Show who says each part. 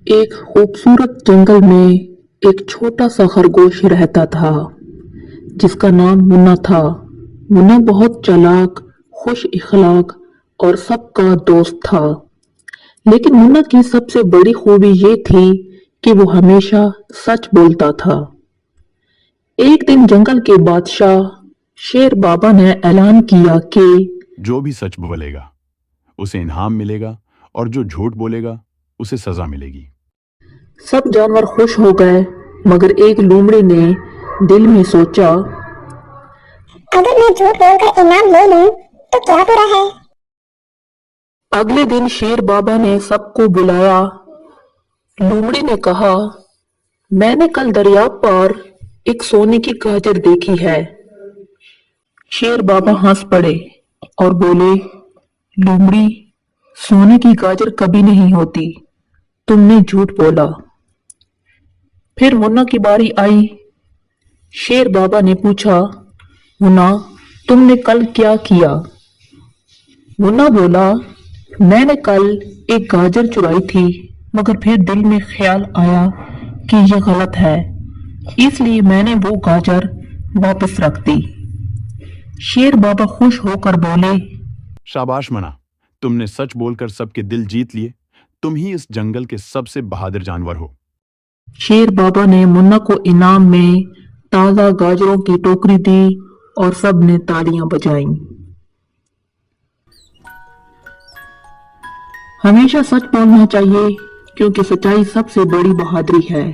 Speaker 1: एक खूबसूरत जंगल में एक छोटा सा खरगोश रहता था जिसका नाम मुन्ना था। मुन्ना बहुत चालाक, खुश इखलाक और सबका दोस्त था। लेकिन मुन्ना की सबसे बड़ी खूबी ये थी कि वो हमेशा सच बोलता था। एक दिन जंगल के बादशाह शेर बाबा ने ऐलान किया कि
Speaker 2: जो भी सच बोलेगा उसे इनाम मिलेगा और जो झूठ बोलेगा उसे सजा मिलेगी।
Speaker 1: सब जानवर खुश हो गए, मगर एक लोमड़ी ने दिल में सोचा,
Speaker 3: अगर मैं झूठ बोलकर इनाम ले लूं तो क्या बुरा है।
Speaker 1: अगले दिन शेर बाबा ने सबको बुलाया। लोमड़ी ने कहा, मैंने कल दरिया पर एक सोने की गाजर देखी है। शेर बाबा हंस पड़े और बोले, लोमड़ी, सोने की गाजर कभी नहीं होती, तुमने झूठ बोला। फिर मुन्ना की बारी आई। शेर बाबा ने पूछा, मुन्ना, तुमने कल क्या किया? मुन्ना बोला, मैंने कल एक गाजर चुराई थी, मगर फिर दिल में ख्याल आया कि यह गलत है, इसलिए मैंने वो गाजर वापस रख दी। शेर बाबा खुश होकर बोले,
Speaker 2: शाबाश मना, तुमने सच बोलकर सबके दिल जीत लिए। तुम ही इस जंगल के सबसे बहादुर जानवर हो।
Speaker 1: शेर बाबा ने मुन्ना को इनाम में ताजा गाजरों की टोकरी दी और सब ने तालियां बजाईं। हमेशा सच बोलना चाहिए क्योंकि सच्चाई सबसे बड़ी बहादुरी है।